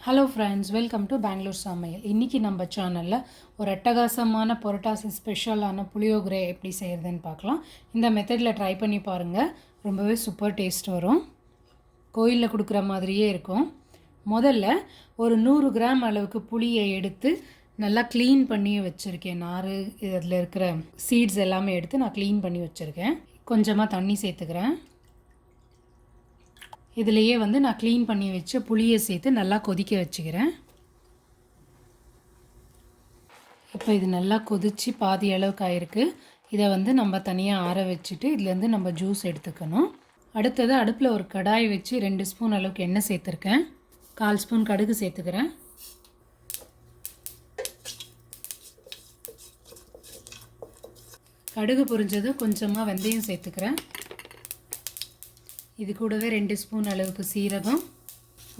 Hello friends, welcome to Bangalore சமையல். இன்றைக்கி நம்ம சேனலில் ஒரு அட்டகாசமான புரட்டாசி ஸ்பெஷலான புளியோகரை எப்படி செய்கிறதுன்னு பார்க்கலாம். இந்த மெத்தடில் ட்ரை பண்ணி பாருங்கள், ரொம்பவே சூப்பர் டேஸ்ட் வரும். கோயிலில் கொடுக்குற மாதிரியே இருக்கும். முதல்ல ஒரு 100 கிராம் அளவுக்கு புளியை எடுத்து நல்லா க்ளீன் பண்ணி வச்சுருக்கேன். நார் இதில் இருக்கிற சீட்ஸ் எல்லாமே எடுத்து நான் க்ளீன் பண்ணி வச்சுருக்கேன். கொஞ்சமாக தண்ணி சேர்த்துக்கிறேன். இதிலையே நான் க்ளீன் பண்ணி வச்ச புளியை சேர்த்து நல்லா கொதிக்க வச்சுக்கிறேன். இப்போ இது நல்லா கொதித்து பாதி அளவுக்கு ஆயிருக்கு. இதை நம்ம தனியாக ஆற வச்சுட்டு இதுலேருந்து நம்ம ஜூஸ் எடுத்துக்கணும். அடுத்தது அடுப்பில் ஒரு கடாய் வச்சு 2 ஸ்பூன் அளவுக்கு எண்ணெய் சேர்த்துருக்கேன். 1/4 ஸ்பூன் கடுகு சேர்த்துக்கிறேன். கடுகு பொரிஞ்சது கொஞ்சமாக வெந்தயம் சேர்த்துக்கிறேன். இது கூடவே 2 ஸ்பூன் அளவுக்கு சீரகம்,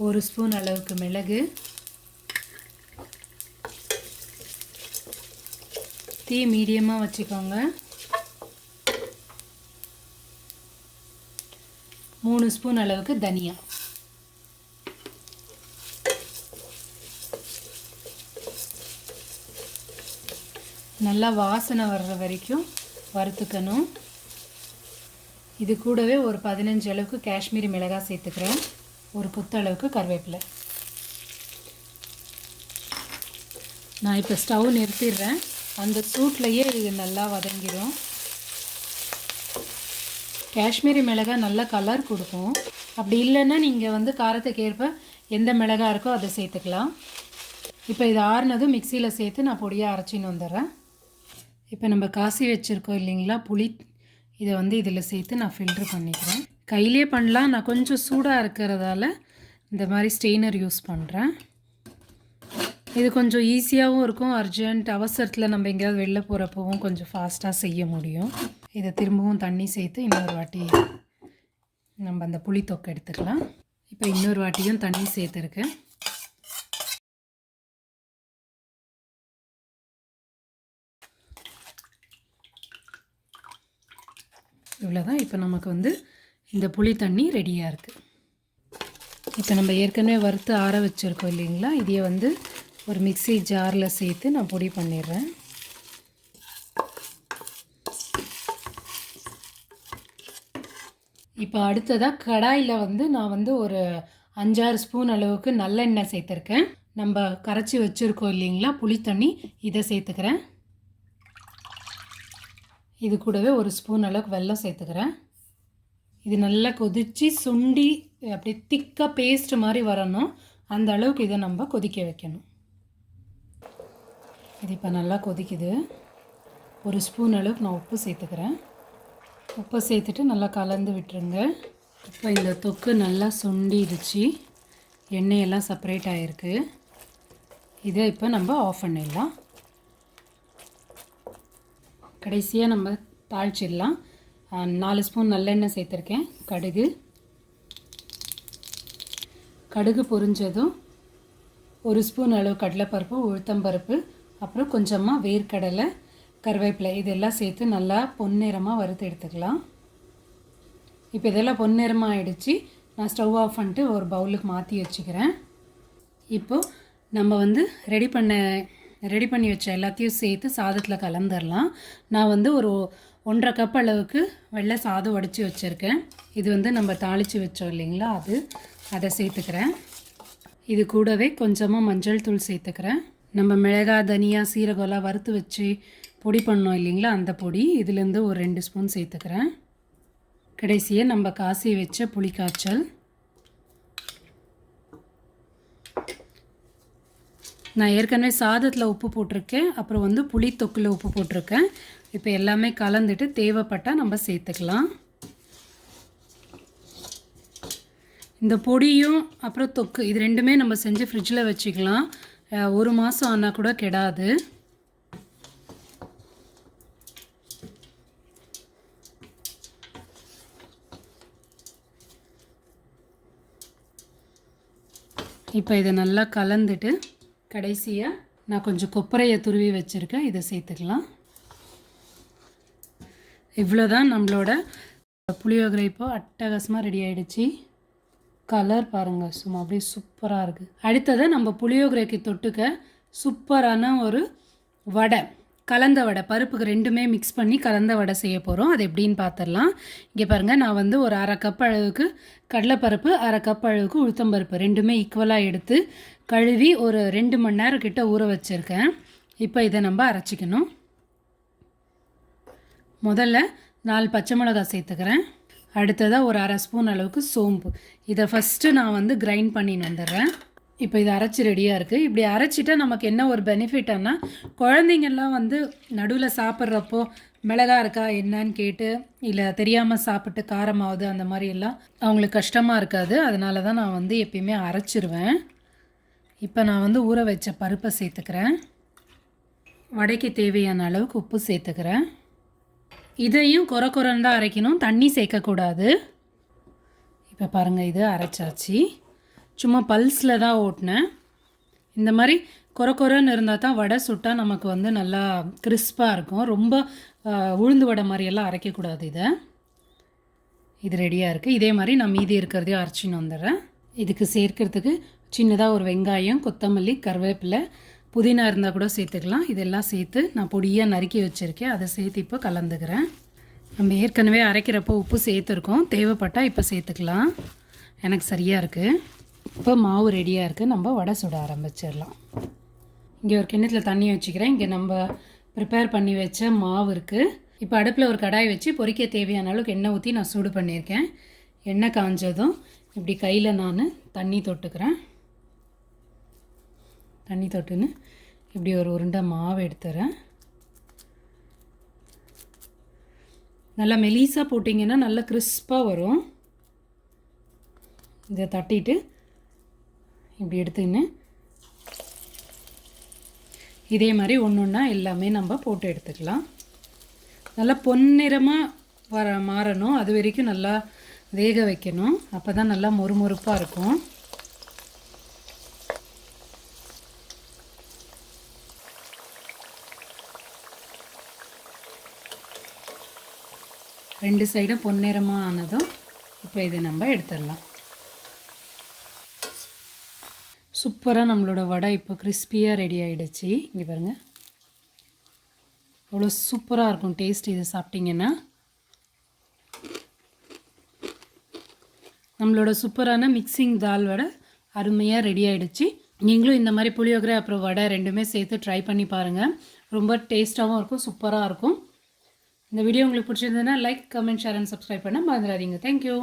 1 ஸ்பூன் அளவுக்கு மிளகு. தீ மீடியமாக வச்சுக்கோங்க. 3 ஸ்பூன் அளவுக்கு தனியா. நல்லா வாசனை வர்ற வரைக்கும் வறுத்துக்கணும். இது கூடவே ஒரு 15 அளவுக்கு காஷ்மீரி மிளகாய் சேர்த்துக்கிறேன். ஒரு கொத்து அளவுக்கு கருவேப்பிலை. நான் இப்போ ஸ்டவ் நிறுத்திடுறேன். அந்த சூட்லேயே இது நல்லா வதங்கிடும். காஷ்மீரி மிளகாய் நல்லா கலர் கொடுக்கும். அப்படி இல்லைன்னா நீங்கள் காரத்துக்கு ஏற்ப எந்த மிளகாய் இருக்கோ அதை சேர்த்துக்கலாம். இப்போ இது ஆறுனதும் மிக்சியில் சேர்த்து நான் பொடியாக அரைச்சின்னு வந்துடுறேன். இப்போ நம்ம காசி வச்சுருக்கோம் இல்லைங்களா புளி, இதை இதில் சேர்த்து நான் ஃபில்ட்ரு பண்ணிக்கிறேன். கையிலே பண்ணலாம், நான் கொஞ்சம் சூடாக இருக்கிறதால இந்த மாதிரி ஸ்டெய்னர் யூஸ் பண்ணுறேன். இது கொஞ்சம் ஈஸியாகவும் இருக்கும். அர்ஜென்ட் அவசரத்தில் நம்ம எங்கேயாவது வெளில போகிறப்பவும் கொஞ்சம் ஃபாஸ்ட்டாக செய்ய முடியும். இதை திரும்பவும் தண்ணி சேர்த்து இன்னொரு வாட்டி நம்ம அந்த புளி தொக்கை எடுத்துக்கலாம். இப்போ இன்னொரு வாட்டியும் தண்ணி சேர்த்துருக்கேன். இவ்வளோதான். இப்போ நமக்கு இந்த புளி தண்ணி ரெடியாக இருக்குது. இப்போ நம்ம ஏற்கனவே வறுத்து ஆற வச்சுருக்கோம் இல்லைங்களா, இதையே ஒரு மிக்ஸி ஜாரில் சேர்த்து நான் பொடி பண்ணிடுறேன். இப்போ அடுத்ததாக கடாயில் நான் ஒரு 5-6 ஸ்பூன் அளவுக்கு நல்லெண்ணெய் சேர்த்துருக்கேன். நம்ம கரைச்சி வச்சுருக்கோம் இல்லைங்களா புளி தண்ணி, இதை சேர்த்துக்கிறேன். இது கூடவே 1 ஸ்பூன் அளவுக்கு வெல்லம் சேர்த்துக்கிறேன். இது நல்லா கொதித்து சுண்டி அப்படியே திக்காக பேஸ்ட் மாதிரி வரணும். அந்த அளவுக்கு இதை நம்ம கொதிக்க வைக்கணும். இது இப்போ நல்லா கொதிக்குது. 1 ஸ்பூன் அளவுக்கு நான் உப்பு சேர்த்துக்கிறேன். உப்பை சேர்த்துட்டு நல்லா கலந்து விட்டுருங்க. இப்போ இந்த தொக்கு நல்லா சுண்டிடுச்சு, எண்ணெயெல்லாம் செப்பரேட் ஆகிருக்கு. இதை இப்போ நம்ம ஆஃப் பண்ணிடலாம். கடைசியாக நம்ம தாளிச்சிடலாம். 4 ஸ்பூன் நல்லெண்ணெய் சேர்த்துருக்கேன். கடுகு பொரிஞ்சதும் 1 ஸ்பூன் அளவு கடலைப்பருப்பு, உளுத்தம்பருப்பு, அப்புறம் கொஞ்சமாக வேர்க்கடலை, கருவேப்பிலை இதெல்லாம் சேர்த்து நல்லா பொன்னிறமாக வறுத்து எடுத்துக்கலாம். இப்போ இதெல்லாம் பொன்னிறமாக ஆகிடுச்சு. நான் ஸ்டவ் ஆஃப் பண்ணிட்டு ஒரு பவுலுக்கு மாற்றி வச்சுக்கிறேன். இப்போது நம்ம ரெடி பண்ணி வச்ச எல்லாத்தையும் சேர்த்து சாதத்தில் கலந்துடலாம். நான் ஒரு 1.5 கப் அளவுக்கு வெள்ளை சாதம் வடித்து வச்சுருக்கேன். இது நம்ம தாளித்து வச்சோம் இல்லைங்களா, அதை சேர்த்துக்கிறேன். இது கூடவே கொஞ்சமாக மஞ்சள் தூள் சேர்த்துக்கிறேன். நம்ம மிளகாய், தனியா, சீரகம்லாம் வறுத்து வச்சு பொடி பண்ணோம் இல்லைங்களா, அந்த பொடி இதுலேருந்து ஒரு 2 ஸ்பூன் சேர்த்துக்கிறேன். கடைசியாக நம்ம காசி வச்ச புளி காய்ச்சல். நான் ஏற்கனவே சாதத்தில் உப்பு போட்டிருக்கேன், அப்புறம் புளி தொக்கில் உப்பு போட்டிருக்கேன். இப்போ எல்லாமே கலந்துட்டு தேவைப்பட்டால் நம்ம சேர்த்துக்கலாம். இந்த பொடியும் அப்புறம் தொக்கு இது ரெண்டுமே நம்ம செஞ்சு ஃப்ரிட்ஜில் வச்சுக்கலாம். 1 மாதம் ஆனால் கூட கெடாது. இப்போ இதை நல்லா கலந்துட்டு கடைசியாக நான் கொஞ்சம் கொப்பரையை துருவி வச்சுருக்கேன், இதை சேர்த்துக்கலாம். இவ்வளோதான் நம்மளோட புளியோகரை இப்போ அட்டகாசமாக ரெடி ஆகிடுச்சு. கலர் பாருங்கள், சும்மா அப்படியே சூப்பராக இருக்குது. அடுத்தது நம்ம புளியோகரைக்கு தொட்டுக்க சூப்பரான ஒரு வடை, கலந்த வடை, பருப்புக்கு ரெண்டுமே மிக்ஸ் பண்ணி கலந்த வடை செய்ய போகிறோம். அது எப்படின்னு பார்த்துடலாம். இங்கே பாருங்கள், நான் வந்து ஒரு அரை கப் அளவுக்கு கடலைப்பருப்பு, அரை கப் அளவுக்கு உளுத்தம்பருப்பு ரெண்டுமே ஈக்குவலாக எடுத்து கழுவி ஒரு 2 மணி நேரம் கிட்ட ஊற வச்சுருக்கேன். இப்போ இதை நம்ம அரைச்சிக்கணும். முதல்ல 4 பச்சை மிளகாய் சேர்த்துக்கிறேன். அடுத்ததாக ஒரு அரை ஸ்பூன் அளவுக்கு சோம்பு. இதை ஃபஸ்ட்டு நான் வந்து கிரைண்ட் பண்ணின்னு வந்துடுறேன். இப்போ இது அரைச்சி ரெடியாக இருக்குது. இப்படி அரைச்சிட்டா நமக்கு என்ன ஒரு பெனிஃபிட்னா, குழந்தைங்கள்லாம் வந்து நடுவில் சாப்பிட்றப்போ மிளகா இருக்கா என்னன்னு கேட்டு, இல்லை தெரியாமல் சாப்பிட்டு காரமாகுது அந்த மாதிரி எல்லாம் அவங்களுக்கு கஷ்டமாக இருக்காது. அதனால தான் நான் வந்து எப்பயுமே அரைச்சிருவேன். இப்போ நான் வந்து ஊற வச்ச பருப்பை சேர்த்துக்கிறேன். வடைக்கு தேவையான அளவுக்கு உப்பு சேர்த்துக்கிறேன். இதையும் கொரன்னு தான் அரைக்கணும், தண்ணி சேர்க்கக்கூடாது. இப்போ பாருங்கள், இது அரைச்சாச்சு. சும்மா பல்ஸில் தான் ஓட்டினேன். இந்த மாதிரி கொரன்னு இருந்தால் தான் வடை சுட்டால் நமக்கு வந்து நல்லா கிறிஸ்பாக இருக்கும். ரொம்ப உளுந்து வடை மாதிரியெல்லாம் அரைக்கக்கூடாது. இது ரெடியாக இருக்குது. இதே மாதிரி நான் மீதி இருக்கிறதையும் அரைச்சின்னு வந்துடுறேன். இதுக்கு சேர்க்கறதுக்கு சின்னதாக ஒரு வெங்காயம், கொத்தமல்லி, கருவேப்பிலை, புதினா இருந்தால் கூட சேர்த்துக்கலாம். இதெல்லாம் சேர்த்து நான் பொடியாக நறுக்கி வச்சுருக்கேன். அதை சேர்த்து இப்போ கலந்துக்கிறேன். நம்ம ஏற்கனவே அரைக்கிறப்போ உப்பு சேர்த்துருக்கோம். தேவைப்பட்டால் இப்போ சேர்த்துக்கலாம். எனக்கு சரியாக இருக்குது. இப்போ மாவு ரெடியாக இருக்குது. நம்ம வடை சுட ஆரம்பிச்சிடலாம். இங்கே ஒரு கிண்ணத்தில் தண்ணி வச்சுக்கிறேன். இங்கே நம்ம ப்ரிப்பேர் பண்ணி வச்ச மாவு இருக்குது. இப்போ அடுப்பில் ஒரு கடாய் வச்சு பொரிக்க தேவையான அளவுக்கு எண்ணெய் ஊற்றி நான் சூடு பண்ணியிருக்கேன். எண்ணெய் காஞ்சதும் இப்படி கையில் நான் தண்ணி தொட்டுக்கிறேன். தண்ணி தொட்டுன்னு இப்படி ஒரு உருண்டை மாவு எடுத்துறேன். நல்லா மெலிசாக போட்டிங்கன்னா நல்லா கிறிஸ்பாக வரும். இதை தட்டிட்டு இப்படி எடுத்துக்கின்னு இதே மாதிரி ஒன்று ஒன்றா எல்லாமே நம்ம போட்டு எடுத்துக்கலாம். நல்லா பொன்னிறமாக மாறணும். அது வரைக்கும் நல்லா வேக வைக்கணும். அப்போ தான் நல்லா மொறுமொறுப்பாக இருக்கும். ரெண்டு சைடும் பொன்னிறமாக ஆனதும் இப்போ இதை நம்ம எடுத்துடலாம். சூப்பராக நம்மளோட வடை இப்போ கிறிஸ்பியாக ரெடி ஆகிடுச்சு. இங்கே பாருங்கள், அவ்வளோ சூப்பராக இருக்கும் டேஸ்ட். இது சாப்பிட்டிங்கன்னா நம்மளோட சூப்பரான மிக்சிங் தால் வடை அருமையாக ரெடி ஆகிடுச்சு. நீங்களும் இந்த மாதிரி புளியோகரை அப்புறம் வடை ரெண்டுமே சேர்த்து ட்ரை பண்ணி பாருங்கள். ரொம்ப டேஸ்ட்டாகவும் இருக்கும், சூப்பராக இருக்கும். இந்த வீடியோ உங்களுக்கு பிடிச்சிருந்ததுன்னா like, comment, share and subscribe பண்ண மறந்துடாதீங்க. தேங்க்யூ.